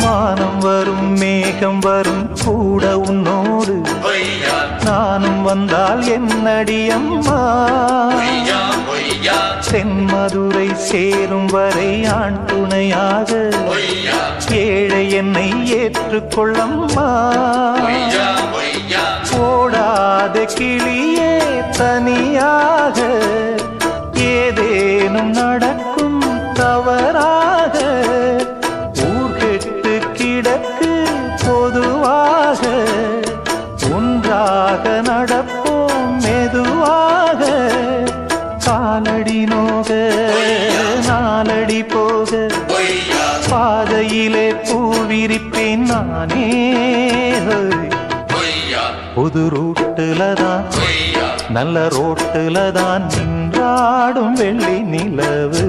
வானம் வரும் மேகம் வரும் கூட உன்னோடு நானும் வந்தால் என்னடி அம்மா தென்மதுரை சேரும் வரை ஆண் துணையாக ஏழை என்னை ஏற்றுக்கொள்ளம்மா ஓடாத கிளியே தனியாக ஏதேனும் நடக்கும் தவறாக ஊர்கெட்டு கிடக்கு பொதுவாக ஒன்றாக நடப்போம் மெதுவாக காலடி நோக நாலடி போக பாதையிலே பூவிரிப்பேன் நானே புது ரூட்டுல தான் நல்ல ரோட்டுல தான் நின்றாடும் வெள்ளி நிலவு.